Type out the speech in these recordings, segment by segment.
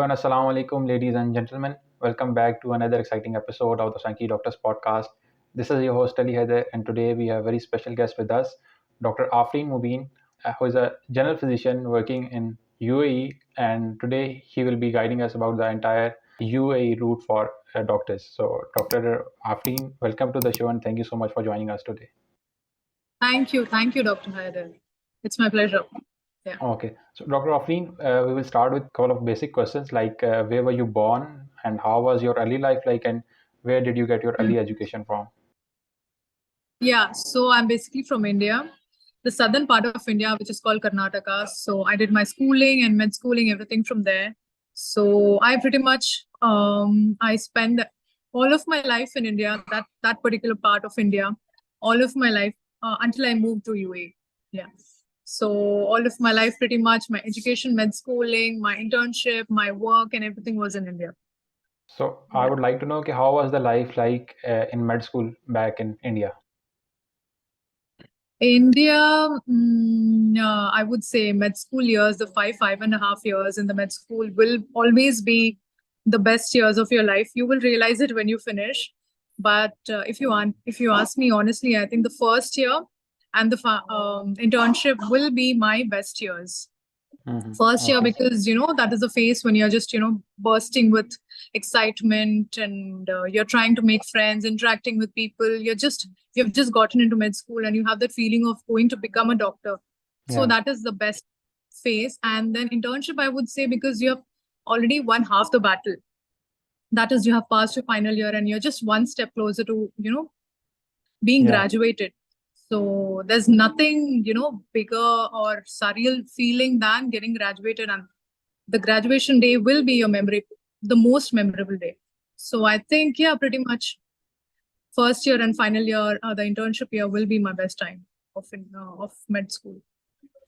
Hello and assalamu alaikum, ladies and gentlemen. Welcome back to another exciting episode of the Swanky Doctors podcast. This is your host Ali Haider, and today we have a very special guest with us, Dr. Afreen Mubeen, who is a general physician working in UAE. And today he will be guiding us about the entire UAE route for doctors. So, Dr. Afreen, welcome to the show, and thank you so much for joining us today. Thank you, Dr. Haider. It's my pleasure. Yeah. Okay, so Dr. Afreen, we will start with a couple of basic questions like where were you born and how was your early life like, and where did you get your early education from? Yeah, so I'm basically from India, the southern part of India, which is called Karnataka. So I did my schooling and med schooling, everything from there. So I pretty much I spend all of my life in India, that particular part of India, all of my life until I moved to UAE. Yeah. So all of my life, pretty much my education, med schooling, my internship, my work, and everything was in India. So I would like to know okay, how was the life like in med school back in India? India, I would say med school years, the 5.5 years in the med school will always be the best years of your life. You will realize it when you finish. But if you ask me honestly, I think the first year and the internship will be my best years. First year, Okay. because that is the phase when you're just bursting with excitement, and you're trying to make friends, interacting with people. You've just gotten into med school and you have that feeling of going to become a doctor. So Yeah. that is the best phase. And then internship, I would say, because you have already won half the battle. That is, you have passed your final year and you're just one step closer to being Yeah. graduated. So there's nothing, bigger or surreal feeling than getting graduated. And the graduation day will be the most memorable day. So I think, yeah, pretty much first year and final year, the internship year will be my best time of med school.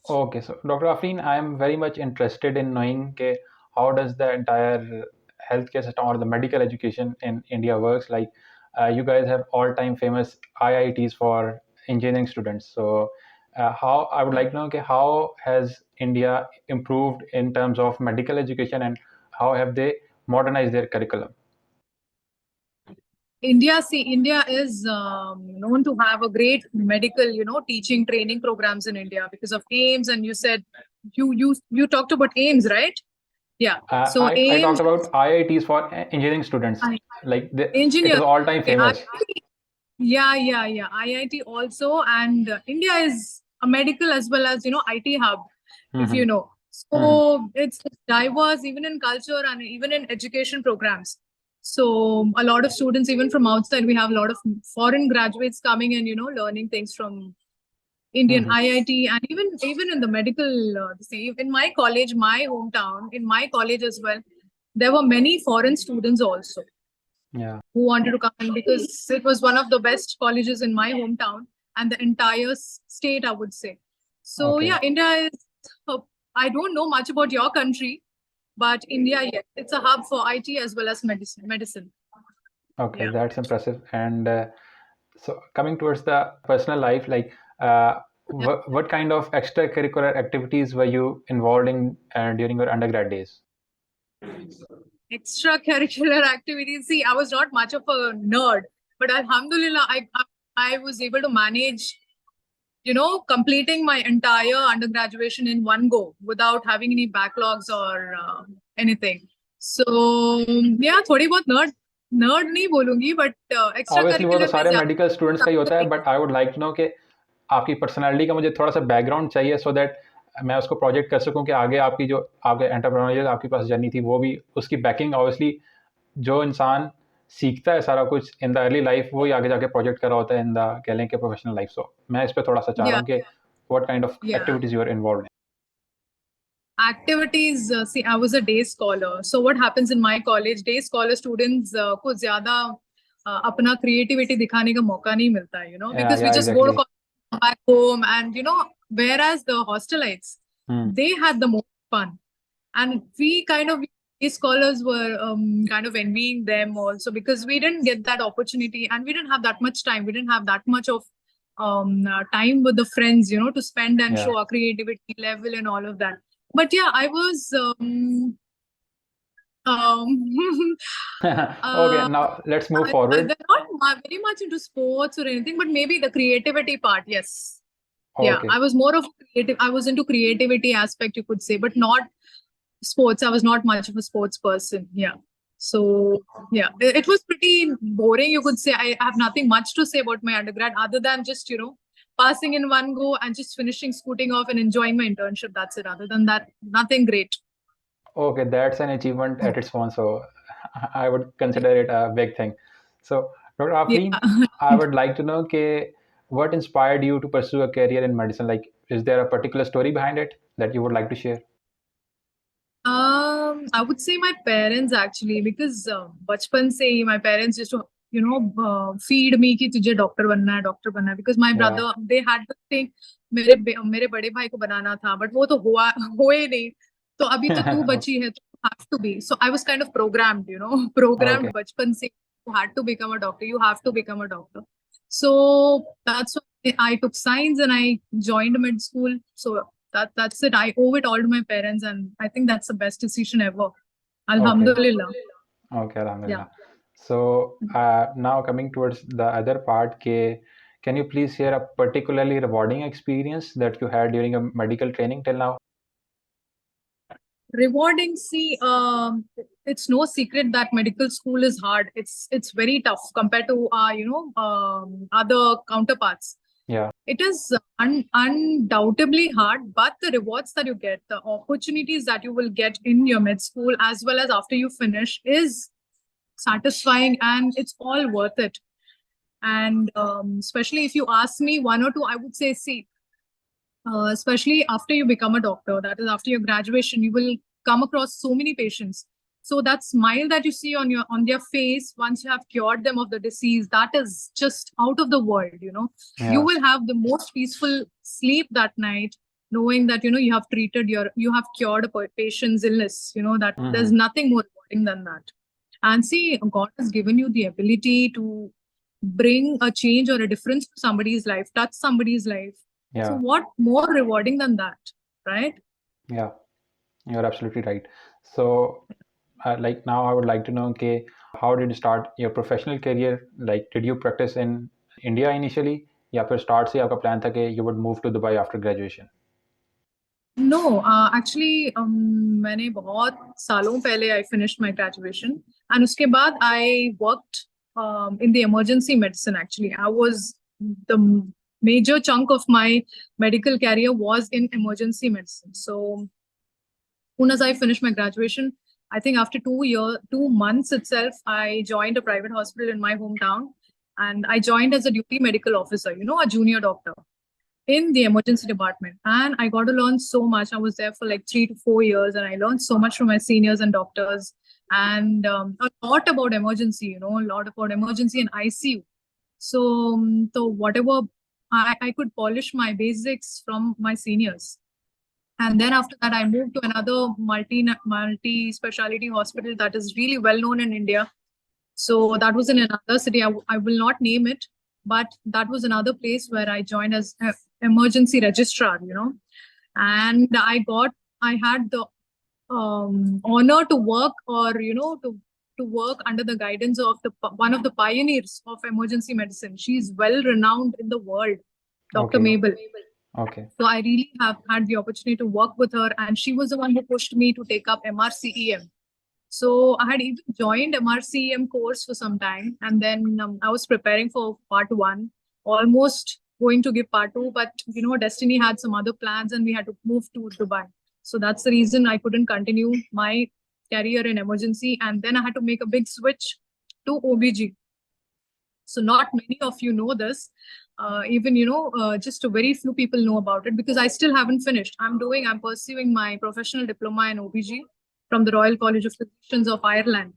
Okay, so Dr. Afreen, I am very much interested in knowing okay, how does the entire healthcare system or the medical education in India works. Like you guys have all-time famous IITs for engineering students. So how I would like to know okay, how has India improved in terms of medical education and how have they modernized their curriculum? India is known to have a great medical, teaching training programs in India because of AIMS. And you said you talked about AIMS, right? Yeah. So I talked AIMS, about IITs for engineering students. Like it is engineers. all-time Okay, famous. yeah. IIT also, and India is a medical as well as IT hub, if you Mm-hmm. know. Mm-hmm. So it's diverse even in culture and even in education programs. So a lot of students, even from outside, we have a lot of foreign graduates coming and learning things from Indian Mm-hmm. IIT, and even in the medical. In my college, my hometown, in my college as well, there were many foreign students also Yeah. who wanted to come in because it was one of the best colleges in my hometown and the entire state, I would say. So yeah, Okay. India is. I don't know much about your country, but India, yes, it's a hub for IT as well as medicine. Okay, Yeah. that's impressive. And so coming towards the personal life, like what kind of extracurricular activities were you involved in during your undergrad days? Extracurricular activities. See, I was not much of a nerd, but Alhamdulillah, I was able to manage, completing my entire undergraduation in one go without having any backlogs or anything. So yeah, थोड़ी बहुत nerd नहीं बोलूंगी, but obviously वो तो extracurricular में सारे medical students का ही होता है, but I would like to know कि आपकी पर्सनालिटी का मुझे थोड़ा सा बैकग्राउंड चाहिए सो दैट मैं उसको प्रोजेक्ट कर सकूं कि आगे आपकी जो आपके एंटरप्रेन्योरियल आपके पास जर्नी थी वो भी उसकी बैकिंग ऑब्वियसली जो इंसान सीखता है सारा कुछ इन द अर्ली लाइफ वो ही आगे जाके प्रोजेक्ट कर रहा होता है इन द कह लें कि प्रोफेशनल लाइफ. सो मैं इस पर थोड़ा सा चाह रहा yeah, हूँ कि what kind of yeah. Activities you are involved Activities, see, I was a day scholar. So what happens in my college, day scholar students को ज्यादा अपना creativity दिखाने का मौका नहीं मिलता है, इन. because we या just go to exactly. college, come back home, and whereas the hostelites, they had the most fun, and we kind of day scholars were kind of envying them also because we didn't get that opportunity and we didn't have that much time. We didn't have that much of time with the friends, to spend and Yeah. show our creativity level and all of that. But yeah, I was Um, Okay, uh, now let's move forward. they're not very much into sports or anything, but maybe the creativity part, yes. Yeah, Okay, I was more of creative. I was into creativity aspect, you could say, but not sports. I was not much of a sports person. Yeah. So yeah, it was pretty boring, you could say. I have nothing much to say about my undergrad other than just, passing in one go and just finishing, scooting off and enjoying my internship. That's it. Other than that, nothing great. okay, that's an achievement at its own. So I would consider it a big thing. So, Dr. Yeah. Afreen, I would like to know what inspired you to pursue a career in medicine? Like, is there a particular story behind it that you would like to share? I would say my parents actually, because बचपन से ही my parents used to, feed me कि तुझे doctor बनना है, because my Yeah. brother, they had the thing, मेरे बड़े भाई को बनाना था, but वो तो हुए ही नहीं, तो अभी तो तू बची है, तो you have to be. So I was kind of programmed, Okay. programmed बचपन से, you had to become a doctor, you have to become a doctor. So that's why I took science and I joined med school. So that's it. I owe it all to my parents, and I think that's the best decision ever. Okay. Alhamdulillah. Okay, Yeah. Alhamdulillah. So now coming towards the other part, can you please share a particularly rewarding experience that you had during a medical training till now? Rewarding, see, it's no secret that medical school is hard. It's very tough compared to other counterparts. Yeah. It is undoubtedly hard, but the rewards that you get, the opportunities that you will get in your med school as well as after you finish is satisfying, and it's all worth it. And especially if you ask me one or two, I would say, see, especially after you become a doctor, that is after your graduation, you will come across so many patients. So that smile that you see on their face once you have cured them of the disease, that is just out of the world. You Yeah. will have the most peaceful sleep that night, knowing that you have cured a patient's illness. That there's Mm-hmm. nothing more rewarding than that. And see, God has given you the ability to bring a change or a difference to somebody's life, touch somebody's life. So Yeah. what more rewarding than that, right? Yeah. You're absolutely right. So, like now, I would like to know, how did you start your professional career? Like, did you practice in India initially, या फिर start से आपका plan था कि you would move to Dubai after graduation? No, actually, मैंने बहुत सालों पहले I finished my graduation, and उसके बाद I worked in the emergency medicine. Actually, the major chunk of my medical career was in emergency medicine. So, soon as I finished my graduation, I think after 2 months itself, I joined a private hospital in my hometown, and I joined as a duty medical officer. A junior doctor in the emergency department, and I got to learn so much. I was there for like 3 to 4 years, and I learned so much from my seniors and doctors, and a lot about emergency, a lot about emergency and ICU. So whatever I could polish my basics from my seniors, and then after that I moved to another multi specialty hospital that is really well known in India. So that was in another city. I will not name it, but that was another place where I joined as an emergency registrar, and I had the honor to work, or, to work under the guidance of one of the pioneers of emergency medicine. She's well renowned in the world, Dr. Okay. Mabel. Okay. So I really have had the opportunity to work with her, and she was the one who pushed me to take up MRCEM. So I had even joined MRCEM course for some time, and then I was preparing for part one, almost going to give part two, but destiny had some other plans, and we had to move to Dubai. So that's the reason I couldn't continue my career in emergency, and then I had to make a big switch to OBG. So not many of you know this. Even just a very few people know about it, because I still haven't finished. I'm pursuing my professional diploma in OBG from the Royal College of Physicians of Ireland.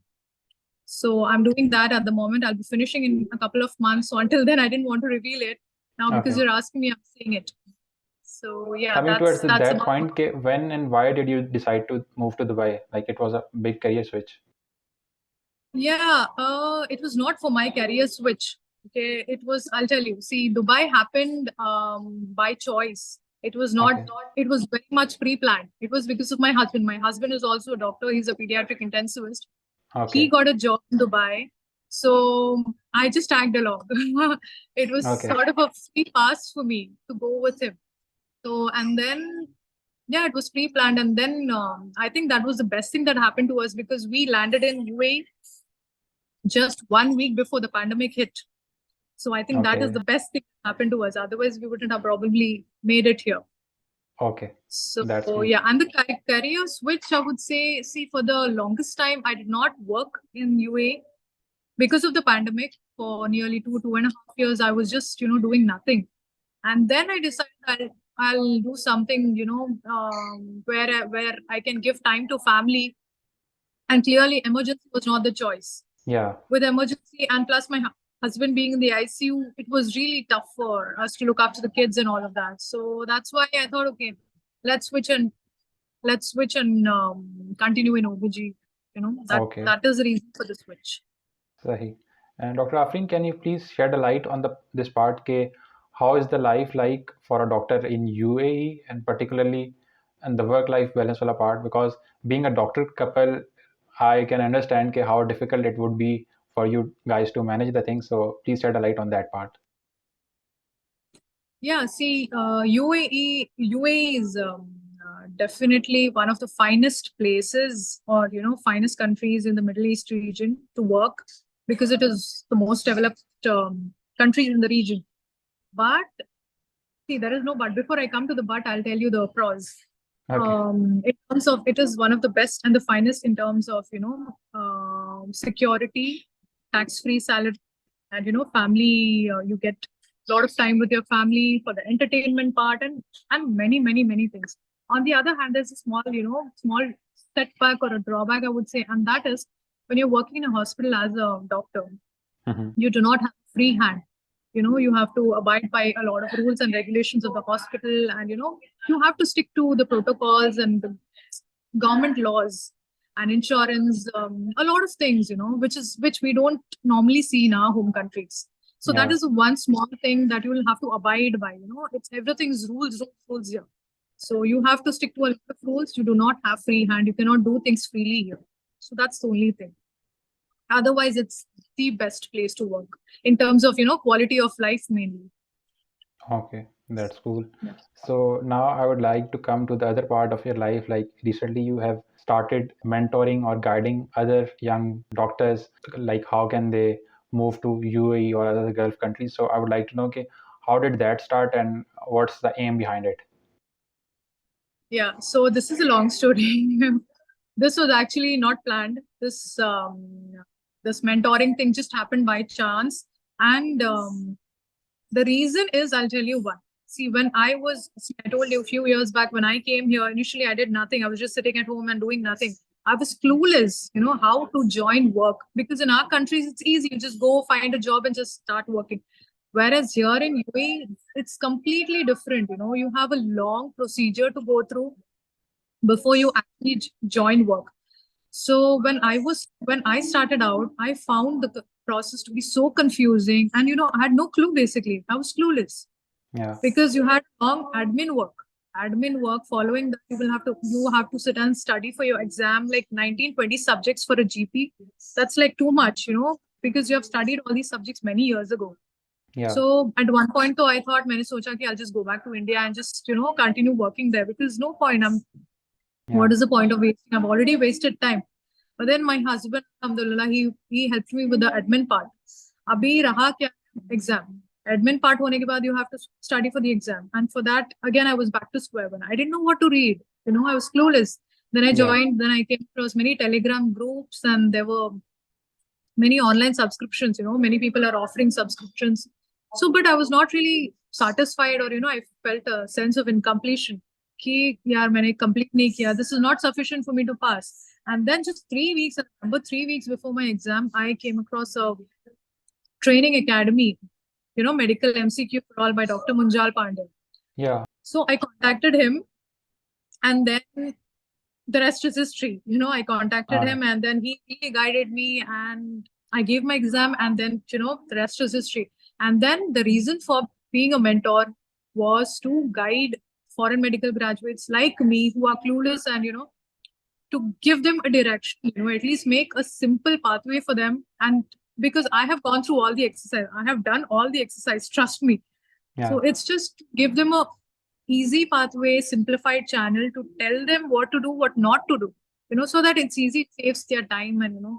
So I'm doing that at the moment. I'll be finishing in a couple of months. So until then, I didn't want to reveal it. Now, because Okay. you're asking me, I'm saying it. So yeah, Coming that's towards that's that about. point, when and why did you decide to move to Dubai? Like, it was a big career switch. Yeah, it was not for my career switch. Okay, it was, I'll tell you. See, Dubai happened by choice. It was not, Okay. it was very much pre-planned. It was because of my husband. My husband is also a doctor. He's a pediatric intensivist. He Okay. got a job in Dubai. So I just tagged along. It was Okay. sort of a free pass for me to go with him. So, and then, yeah, it was pre-planned. And then I think that was the best thing that happened to us because we landed in UAE just 1 week before the pandemic hit. So I think that is Okay. the best thing that happened to us. Otherwise, we wouldn't have probably made it here. Okay. So That's cool. yeah, and the career switch, I would say, see, for the longest time, I did not work in UAE because of the pandemic. For nearly 2.5 years, I was just doing nothing, and then I decided I'll do something where I can give time to family, and clearly emergency was not the choice. Yeah. With emergency and plus my husband being in the ICU, it was really tough for us to look after the kids and all of that. So that's why I thought, okay, let's switch and continue in OBG. Okay. That is the reason for the switch. Sahi. And Dr. Afreen, can you please shed a light on this part? How is the life like for a doctor in UAE, and particularly and the work-life balance wala part? Because being a doctor couple, I can understand how difficult it would be for you guys to manage the thing. So please shed a light on that part. Yeah, see, UAE is definitely one of the finest places or finest countries in the Middle East region to work because it is the most developed country in the region. But see, there is no but. Before I come to the but, I'll tell you the pros. Okay. In terms of, it is one of the best and the finest in terms of security, tax-free salary, and family. You get a lot of time with your family for the entertainment part and many things. On the other hand, there's a small setback or a drawback, I would say, and that is when you're working in a hospital as a doctor, Mhm. you do not have free hand. You have to abide by a lot of rules and regulations of the hospital, and you have to stick to the protocols and the government laws and insurance, a lot of things, which we don't normally see in our home countries. So that Yeah. is one small thing that you will have to abide by. It's everything's rules here. So you have to stick to a lot of rules. You do not have free hand. You cannot do things freely here. So that's the only thing. Otherwise, it's the best place to work in terms of quality of life mainly. Okay, that's cool. Yeah. So now I would like to come to the other part of your life. Like recently, you have started mentoring or guiding other young doctors, like how can they move to UAE or other Gulf countries. So I would like to know, okay, how did that start and what's the aim behind it? Yeah, so this is a long story. This was actually not planned. This mentoring thing just happened by chance, and the reason is, I'll tell you why. See, I told you a few years back when I came here. Initially, I did nothing. I was just sitting at home and doing nothing. I was clueless, how to join work because in our countries it's easy. You just go find a job and just start working. Whereas here in UAE, it's completely different. You have a long procedure to go through before you actually join work. So when I started out, I found the process to be so confusing, and I had no clue. Basically, I was clueless Yeah. because you had long admin work. Following that, you have to sit and study for your exam, like 19-20 subjects for a GP. That's like too much, because you have studied all these subjects many years ago. Yeah. So at one point, though, I thought, मैंने सोचा कि I'll just go back to India and just continue working there because no point. What Yeah. is the point of wasting? I've already wasted time. But then my husband, alhamdulillah, he helped me with the admin part. Abhi raha kya exam. Admin part hone ke baad you have to study for the exam. And for that, again, I was back to square one. I didn't know what to read. I was clueless. Then I Yeah. joined, then I came across many Telegram groups and there were many online subscriptions, many people are offering subscriptions. So, but I was not really satisfied or, I felt a sense of incompletion. Ki, yaar, maine complete nahi kiya. This is not sufficient for me to pass. And then just 3 weeks, I remember 3 weeks before my exam, I came across a training academy, medical MCQ for all by Dr. Munjal Pandey. Yeah. So I contacted him and then the rest is history. I contacted him and then he really guided me and I gave my exam and then, the rest is history. And then the reason for being a mentor was to guide foreign medical graduates like me who are clueless and, to give them a direction, at least make a simple pathway for them. And because I have gone through all the exercise, I have done all the exercise, trust me. So Yeah. it's just give them a easy pathway, simplified channel to tell them what to do, what not to do, so that it's easy, it saves their time and,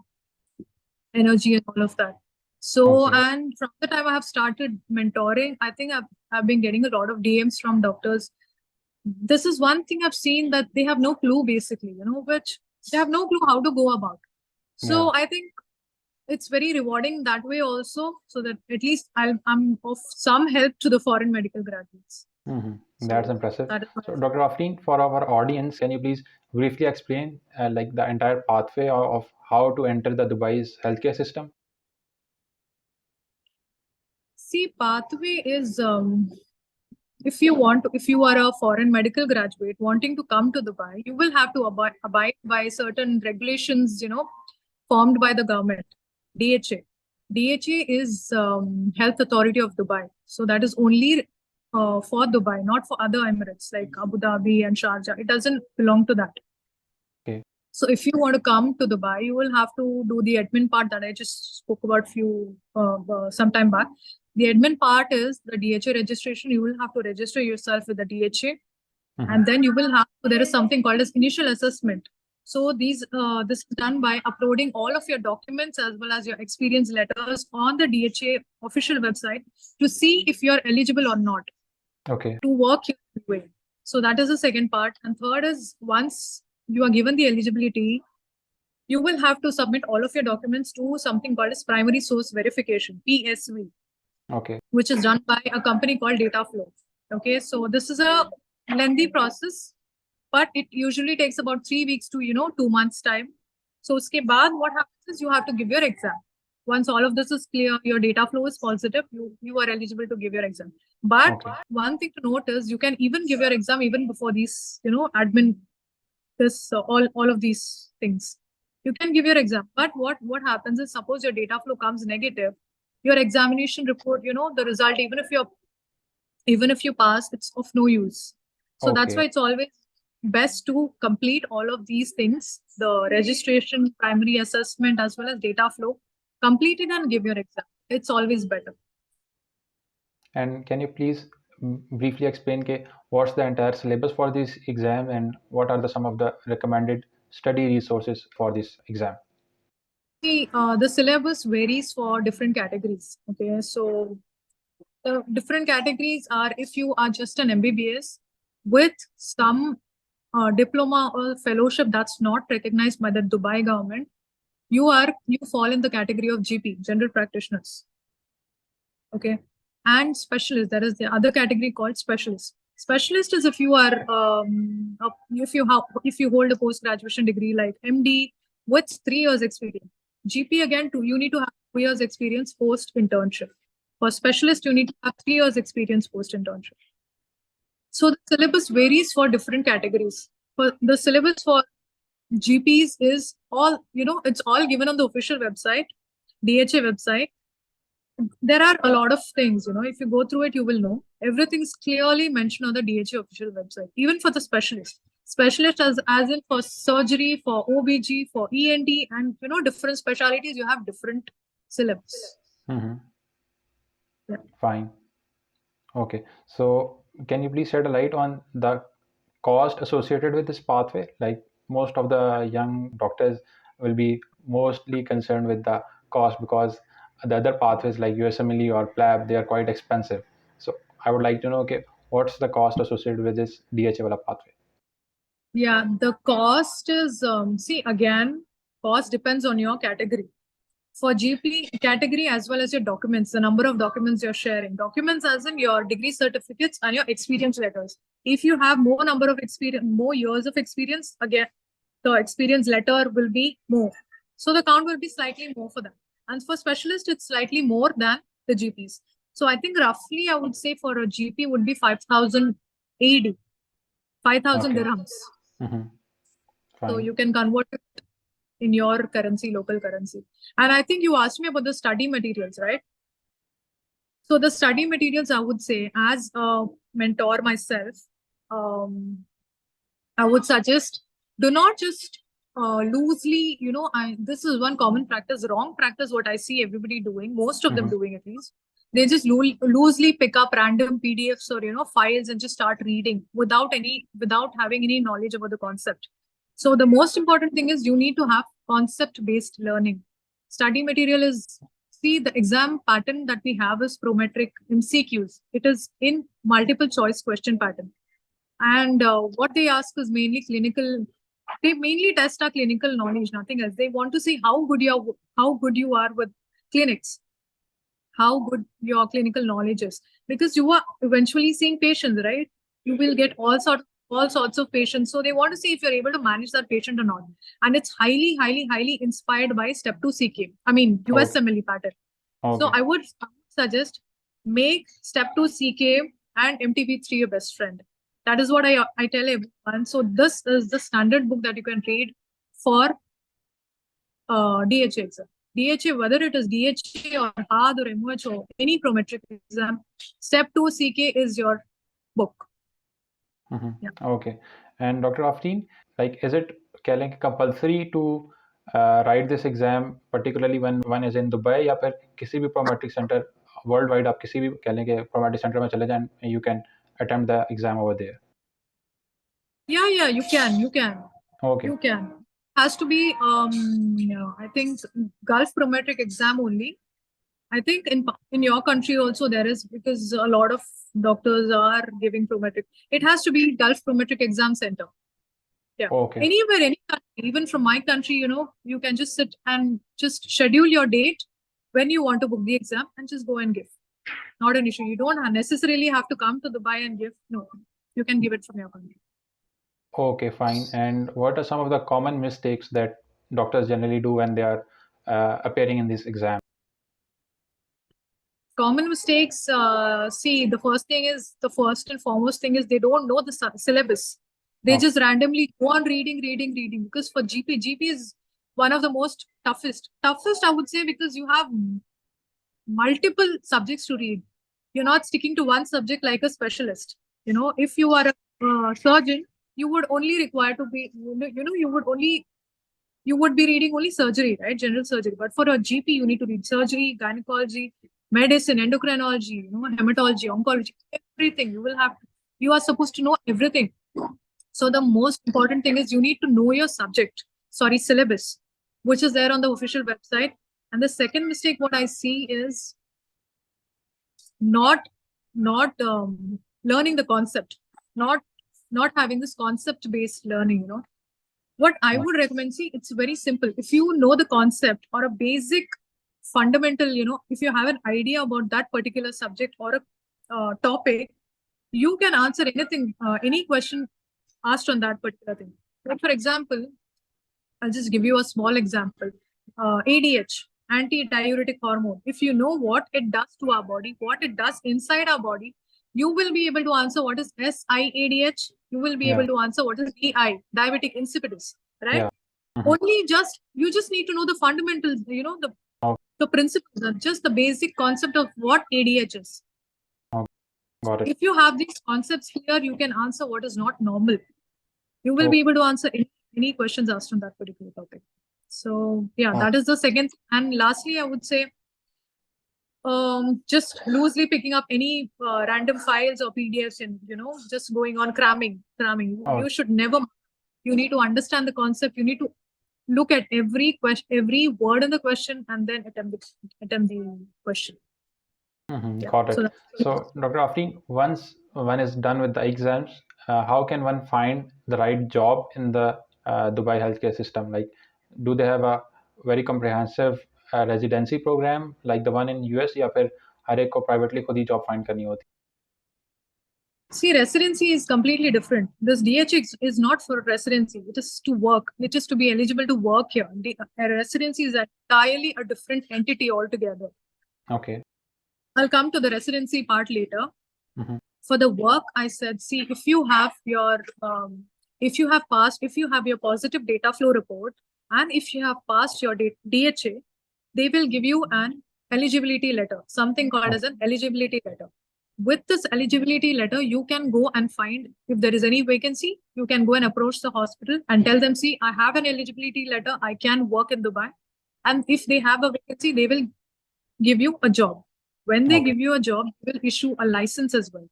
energy and all of that. So, Okay. and from the time I have started mentoring, I think I've been getting a lot of DMs from doctors. This is one thing I've seen, that they have no clue basically, which they have no clue how to go about. Yeah. So I think it's very rewarding that way also, so that at least I'm of some help to the foreign medical graduates. That's So impressive. that is what So, Dr. Afreen, for our audience, can you please briefly explain like the entire pathway of how to enter the Dubai's healthcare system? see, pathway is if you are a foreign medical graduate wanting to come to Dubai, you will have to abide by certain regulations, formed by the government. DHA. DHA is Health Authority of Dubai. So that is only for Dubai, not for other Emirates like Abu Dhabi and Sharjah. It doesn't belong to that. Okay. So if you want to come to Dubai, you will have to do the admin part that I just spoke about some time back. The admin part is the DHA registration. You will have to register yourself with the DHA, and then you will have, there is something called as initial assessment. So this is done by uploading all of your documents as well as your experience letters on the DHA official website to see if you are eligible or not Okay. to work your way. So that is the second part. And third is, once you are given the eligibility, you will have to submit all of your documents to something called as primary source verification, PSV, Okay. which is done by a company called Dataflow. Okay, so this is a lengthy process, but it usually takes about 3 weeks to 2 months time. So uske baad, what happens is you have to give your exam. Once all of this is clear, your data flow is positive, you are eligible to give your exam. But Okay. one thing to note is you can even give your exam even before these, admin, this all of these things. You can give your exam, but what happens is, suppose your data flow comes negative, your examination report, the result, even if you pass, it's of no use. So that's Okay. why it's always best to complete all of these things, the registration, primary assessment, as well as data flow, complete it and give your exam. It's always better. And can you please briefly explain what's the entire syllabus for this exam and what are some of the recommended study resources for this exam? See, the syllabus varies for different categories. Okay, so the different categories are, if you are just an MBBS with some diploma or fellowship that's not recognized by the Dubai government, you fall in the category of GP, general practitioners. Okay, and specialist. There is the other category called specialist. Specialist is if you are if you hold a post graduation degree like MD with 3 years experience. GP again, you need to have 2 years experience post internship. For specialist, you need to have 3 years experience post internship. So the syllabus varies for different categories. For the syllabus for GPs is all, it's all given on the official website, DHA website. There are a lot of things, if you go through it, you will know. Everything is clearly mentioned on the DHA official website, even for the specialist. Specialist as in for surgery, for OBG, for ENT, and, different specialties, you have different syllabus. Mm-hmm. Yeah. Fine. Okay. So can you please shed a light on the cost associated with this pathway? Like most of the young doctors will be mostly concerned with the cost because the other pathways like USMLE or PLAB, they are quite expensive. So I would like to know, okay, what's the cost associated with this DHA wala pathway? Yeah, the cost is, see, again, cost depends on your category. For GP category, as well as your documents, the number of documents you're sharing. Documents as in your degree certificates and your experience letters. If you have more number of experience, more years of experience, again, the experience letter will be more. So the count will be slightly more for them. And for specialist, it's slightly more than the GPs. So I think roughly, I would say for a GP would be 5,000 AD, 5,000 Okay. dirhams. Mm-hmm. So Fine. you can convert it in your currency, local currency. And I think you asked me about the study materials, right? So the study materials, I would say, as a mentor myself, I would suggest, do not just loosely, this is one common practice, wrong practice, what I see everybody doing, most of them Mm-hmm. doing at least. They just loosely pick up random PDFs or, files and just start reading without having any knowledge about the concept. So the most important thing is you need to have concept-based learning. Study material is, see, the exam pattern that we have is prometric MCQs. It is in multiple choice question pattern. And what they ask is mainly clinical. They mainly test our clinical knowledge, nothing else. They want to see how good you are with clinics, how good your clinical knowledge is, because you are eventually seeing patients, right? You will get all sorts of patients. So they want to see if you're able to manage that patient or not. And it's highly, highly, highly inspired by Step 2 CK. I mean, Okay. USMLE pattern. So Okay. I would suggest make Step 2 CK and MTP3 your best friend. That is what I tell everyone. So this is the standard book that you can read for DHA exam. DHA, whether it is DHA or HAD or MOH or any prometric exam, Step 2 CK is your book. Mm-hmm. Yeah. Okay. And Dr. Afreen, like, is it compulsory to write this exam, particularly when one is in Dubai, या फिर किसी भी prometric center worldwide आप किसी भी prometric center में चले जाएं, you can attempt the exam over there? Yeah, you can. Okay. You can. Has to be, I think, Gulf prometric exam only. I think in your country also there is, because a lot of doctors are giving prometric. It has to be Gulf Prometric Exam Center. Yeah. Okay. Anywhere, any country, even from my country, you can just sit and just schedule your date when you want to book the exam and just go and give. Not an issue. You don't necessarily have to come to Dubai and give. No, you can give it from your country. Okay, fine. And what are some of the common mistakes that doctors generally do when they are appearing in this exam? Common mistakes. See, the first and foremost thing is they don't know the syllabus. They Okay. just randomly go on reading. Because for GP is one of the most toughest I would say, because you have multiple subjects to read. You're not sticking to one subject like a specialist. If you are a surgeon, you would only require to be, you would be reading only surgery, right? General surgery. But for a GP, you need to read surgery, gynecology, medicine, endocrinology, hematology, oncology, everything. You are supposed to know everything. So the most important thing is you need to know your syllabus, which is there on the official website. And the second mistake, what I see is not learning the concept, not having this concept based learning. What I would recommend, see, it's very simple. If you know the concept or a basic fundamental, if you have an idea about that particular subject or a topic, you can answer anything, any question asked on that particular thing. Like, for example, I'll just give you a small example. ADH, anti-diuretic hormone. If you know what it does to our body, what it does inside our body, you will be able to answer what is SIADH. You will be able to answer what is DI, diabetic insipidus, right? Yeah. Mhm. You just need to know the fundamentals, Okay. the principles, just the basic concept of what ADH is. Got it. If you have these concepts clear, you can answer what is not normal. You will be able to answer any questions asked on that particular topic. So yeah, that is the second. And lastly, I would say, just loosely picking up any random files or PDFs and just going on cramming. You should never. You need to understand the concept. You need to look at every word in the question, and then attempt the question. Yeah. Got it. So, Dr. Afreen, once one is done with the exams, how can one find the right job in the Dubai healthcare system? Like, do they have a very comprehensive residency program like the one in US, या फिर हर एक को privately खुद ही job find करनी होती? See, residency is completely different. This DHA is not for residency. It is to work. It is to be eligible to work here. Residency is entirely a different entity altogether. Okay. I'll come to the residency part later. Mm-hmm. For the work, I said, see, if you have your positive data flow report, and if you have passed your DHA, they will give you an eligibility letter, something called as an eligibility letter. with this eligibility letter, you can go and find if there is any vacancy. You can go and approach the hospital and tell them, see, I have an eligibility letter, I can work in Dubai. And if they have a vacancy, they will give you a job. When they Okay. give you a job, they will issue a license as well.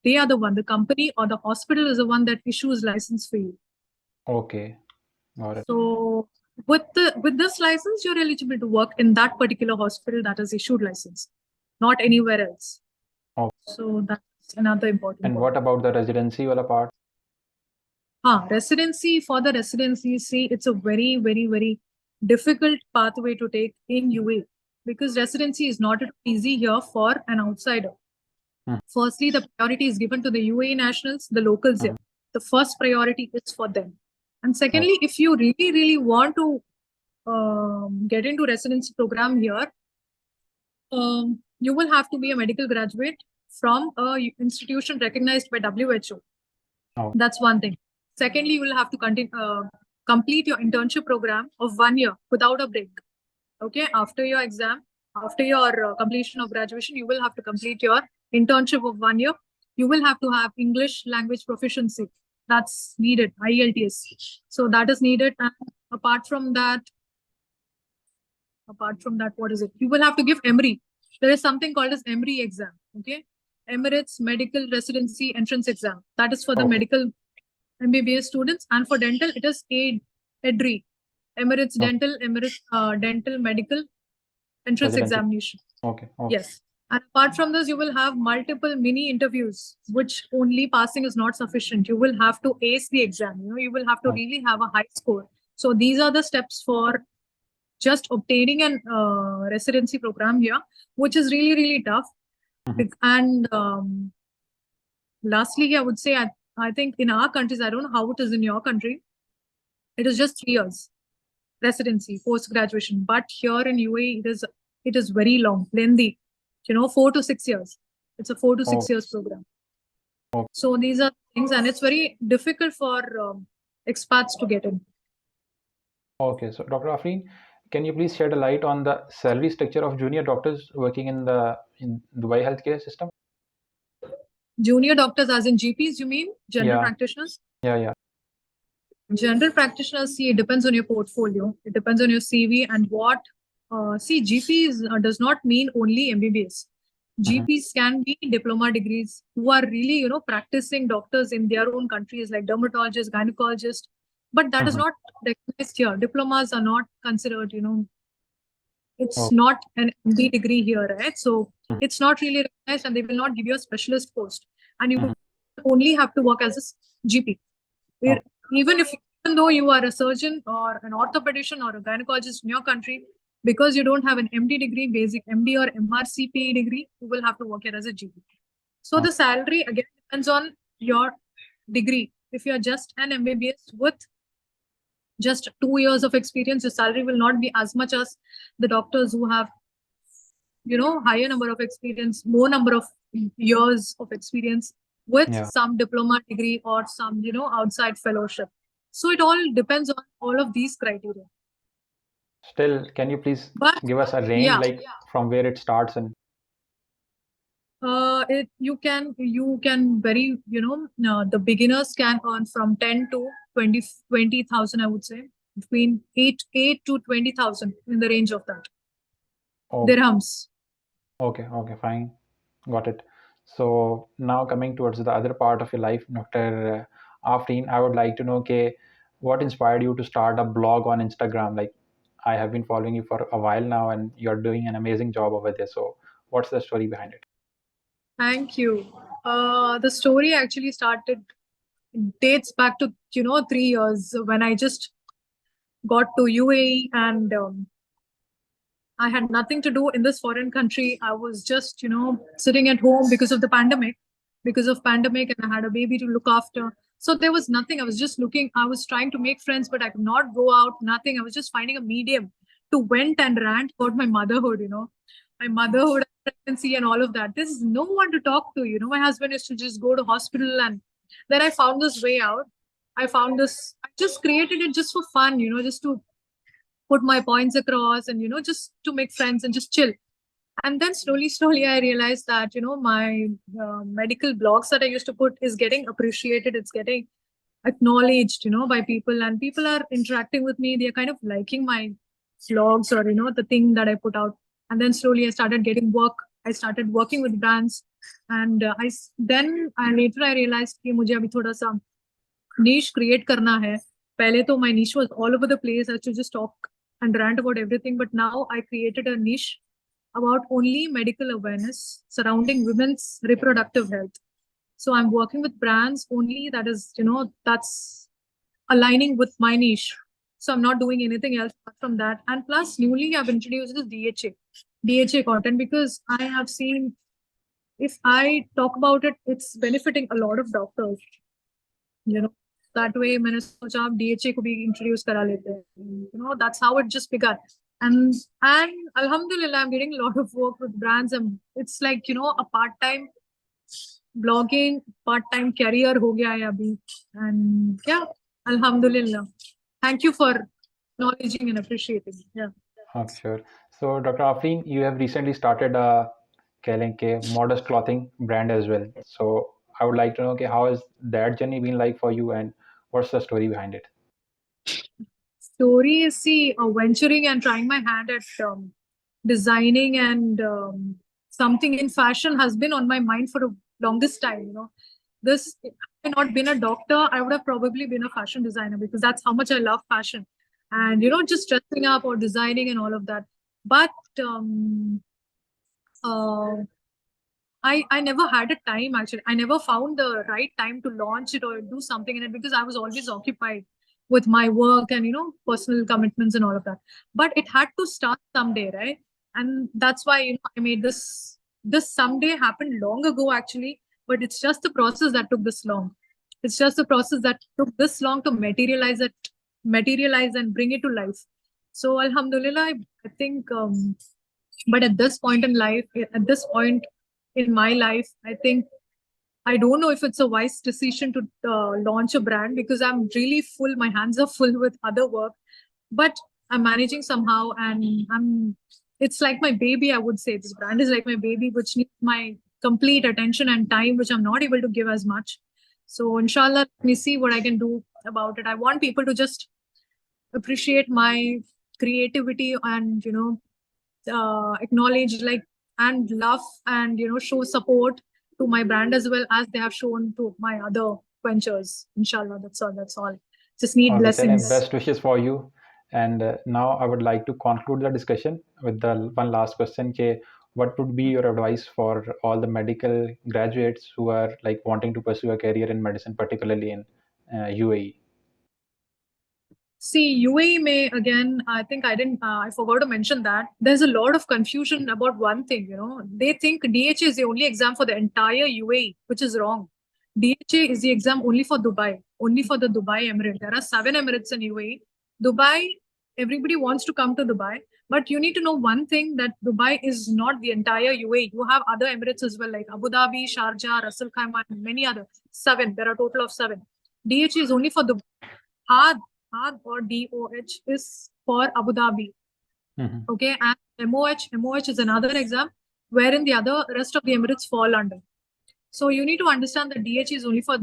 They are the one, the company or the hospital is the one that issues license for you. Okay. Got it. So with this license, you're eligible to work in that particular hospital that is issued license, not anywhere else. Okay. So that's another important And point. what about the residency wala part? Residency, for the residency, see, it's a very, very, very difficult pathway to take in UAE because residency is not easy here for an outsider. Firstly, the priority is given to the UAE nationals, the locals here. The first priority is for them. And secondly, if you really, really want to get into residency program here, you will have to be a medical graduate from a institution recognized by WHO. Oh. That's one thing. Secondly, you will have to complete your internship program of 1 year without a break. Okay, after your exam, after your completion of graduation, you will have to complete your internship of 1 year. You will have to have English language proficiency. That's needed, IELTS. So that is needed. And apart from that, what is it? You will have to give EMRI. There is something called as EMRI exam. Okay, Emirates Medical Residency Entrance Exam. That is for the medical MBBS students, and for dental, it is EDRI, Emirates Dental, Dental Medical Entrance Residency. Examination. Okay. Yes. And apart from this, you will have multiple mini interviews, which only passing is not sufficient. You will have to ace the exam. You will have to really have a high score. So these are the steps for just obtaining an residency program here, which is really, really tough. And lastly, I would say, I think in our countries, I don't know how it is in your country, it is just 3 years residency, post-graduation. But here in UAE, it is very long, lengthy, 4 to 6 years. It's a 4 to 6 years program. So these are things, and it's very difficult for expats to get in. Okay, so Dr. Afreen, can you please shed a light on the salary structure of junior doctors working in Dubai healthcare system? Junior doctors, as in GPs, you mean? General practitioners? Yeah. General practitioners, see, it depends on your portfolio. It depends on your CV and what. See, GPs does not mean only MBBS. GPs can be diploma degrees who are really, practicing doctors in their own countries, like dermatologists, gynecologists. But that is not recognized here. Diplomas are not considered, it's not an MD degree here, right? So it's not really recognized, and they will not give you a specialist post. And you only have to work as a GP. Even though you are a surgeon or an orthopedician or a gynecologist in your country, because you don't have an MD degree, basic MD or MRCP degree, you will have to work here as a GP. So the salary again depends on your degree. If you are just an MBBS with just 2 years of experience, your salary will not be as much as the doctors who have, higher number of experience, more number of years of experience with some diploma degree or some, outside fellowship. So it all depends on all of these criteria. Still, can you please give us a range, from where it starts and? You can very, the beginners can earn from 10 to 20,000, I would say, between 8 to 20,000, in the range of that. Dirhams. Okay, fine. Got it. So now coming towards the other part of your life, Dr. Afreen, I would like to know, what inspired you to start a blog on Instagram? Like, I have been following you for a while now, and you're doing an amazing job over there. So what's the story behind it? Thank you. The story actually dates back to, 3 years when I just got to UAE, and I had nothing to do in this foreign country. I was just, sitting at home because of the pandemic, and I had a baby to look after. So there was nothing. I was just looking. I was trying to make friends, but I could not go out, nothing. I was just finding a medium to vent and rant about my motherhood, my motherhood, pregnancy, and all of that. There's no one to talk to, My husband used to just go to hospital, and then I found this way out. I just created it just for fun, just to put my points across and, just to make friends and just chill. And then slowly, I realized that, my medical blogs that I used to put is getting appreciated. It's getting acknowledged, by people, and people are interacting with me. They're kind of liking my vlogs or, the thing that I put out. And then slowly I started getting work. I started working with brands. And later I realized कि मुझे अभी थोड़ा सा niche create करना है. पहले तो my niche was all over the place. I used to just talk and rant about everything. But now I created a niche about only medical awareness surrounding women's reproductive health. So I'm working with brands only that is, that's aligning with my niche. So I'm not doing anything else apart from that. And plus, newly I've introduced this DHA content because I have seen if I talk about it, it's benefiting a lot of doctors. That way मैंने सोचा आप DHA को भी introduce करा लेते हैं. That's how it just began. And alhamdulillah, I'm getting a lot of work with brands, and it's like, a part-time blogging, part-time career हो गया है अभी. And yeah, alhamdulillah. Thank you for acknowledging and appreciating. Yeah. Okay, sure. So, Dr. Afreen, you have recently started a modest clothing brand as well. So, I would like to know how has that journey been like for you, and what's the story behind it? Story is, see, venturing and trying my hand at designing and something in fashion has been on my mind for the longest time. This, if I had not been a doctor, I would have probably been a fashion designer because that's how much I love fashion and, just dressing up or designing and all of that. But I never had a time, actually. I never found the right time to launch it or do something in it because I was always occupied with my work and, personal commitments and all of that. But it had to start someday, right? And that's why, I made this someday happened long ago, actually, but it's just the process that took this long. It's just the process that took this long to materialize and bring it to life. So Alhamdulillah, I think, but at this point in life, at this point in my life, I think I don't know if it's a wise decision to launch a brand because I'm really full. My hands are full with other work, but I'm managing somehow, and it's like my baby. I would say this brand is like my baby, which needs my complete attention and time, which I'm not able to give as much. So, inshallah, let me see what I can do about it. I want people to just appreciate my creativity and acknowledge and love and show support to my brand as well as they have shown to my other ventures. Inshallah, that's all. Just need Okay, blessings. best wishes for you. And now I would like to conclude the discussion with the one last question. What would be your advice for all the medical graduates who are wanting to pursue a career in medicine, particularly in UAE? See, UAE may again, I think I forgot to mention that there's a lot of confusion about one thing. They think DHA is the only exam for the entire UAE, which is wrong. DHA is the exam only for Dubai, only for the Dubai Emirate. There are 7 Emirates in UAE. Dubai, everybody wants to come to Dubai, but you need to know one thing, that Dubai is not the entire UAE. You have other Emirates as well, like Abu Dhabi, Sharjah, Ras Al Khaimah, and many other 7. There are a total of 7. DHA is only for Dubai. Hard or DOH is for Abu Dhabi. Okay, and MOH is another exam wherein the other rest of the Emirates fall under. So you need to understand that DHA is only for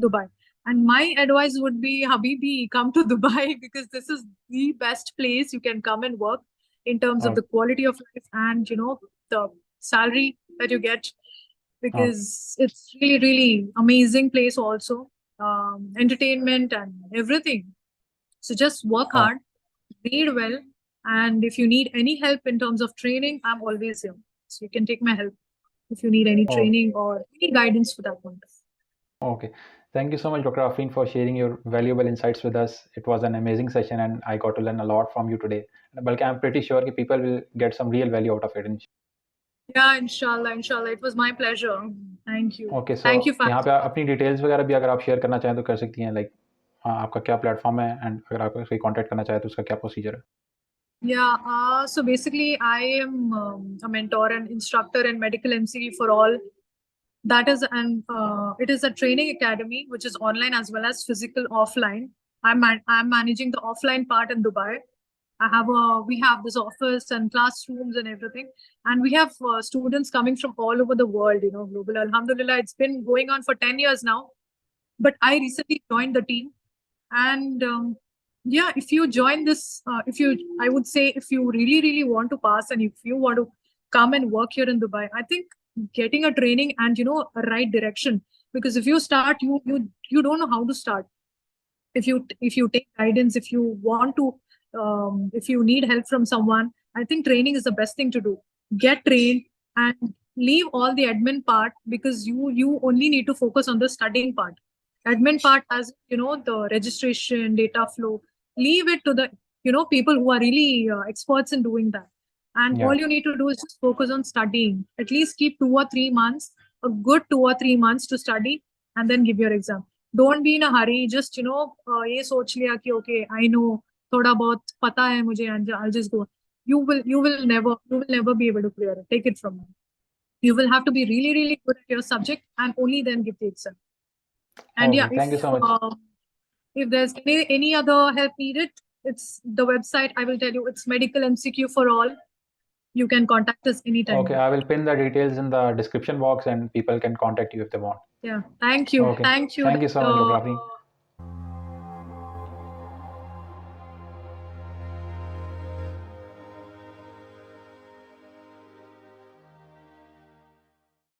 Dubai. And my advice would be, Habibi, come to Dubai because this is the best place you can come and work in terms of the quality of life and the salary that you get, because it's really, really amazing place also. Entertainment and everything. So just work hard, read well, and if you need any help in terms of training, I'm always here. So you can take my help if you need any training or any guidance for that one. Okay. Thank you so much, Dr. Afreen, for sharing your valuable insights with us. It was an amazing session and I got to learn a lot from you today. But I'm pretty sure that people will get some real value out of it. Yeah, inshallah. It was my pleasure. Thank you. Okay, so Thank you for यहाँ पे अपनी details वगैरह भी अगर आप share करना चाहें तो कर सकती हैं, आपका क्या प्लेटफॉर्म है एंड अगर आप कोई कांटेक्ट करना चाहें तो उसका क्या प्रोसीजर है? Yeah, so basically I am a mentor and instructor in medical MCD for all. That is, and it is a training academy which is online as well as physical offline. I'm managing the offline part in Dubai, We have this office and classrooms and everything, and we have students coming from all over the world. Global. Alhamdulillah, it's been going on for 10 years now. But I recently joined the team, and yeah, if you join this, I would say, if you really, really want to pass, and if you want to come and work here in Dubai, I think getting a training and a right direction. Because if you start, you don't know how to start. If you take guidance, if you want to, if you need help from someone, I think training is the best thing to do. Get trained and leave all the admin part, because you only need to focus on the studying part. Admin part, as the registration, data flow, leave it to the people who are really experts in doing that. And all Yeah. you need to do is just focus on studying. At least keep 2 or 3 months, a good 2 or 3 months to study, and then give your exam. Don't be in a hurry. Just ये सोच लिया कि okay, I know थोड़ा बहुत पता है मुझे, and I'll just go. You will never be able to clear it. Take it from me. You will have to be really, really good at your subject, and only then give the exam. And yeah, Okay, thank you so much. If there's any other help needed, it's the website. I will tell you, it's Medical MCQ for all. You can contact us anytime. Okay, I will pin the details in the description box and people can contact you if they want. Yeah. Thank you. Okay. Thank you. Thank you so much, Dr. Afreen.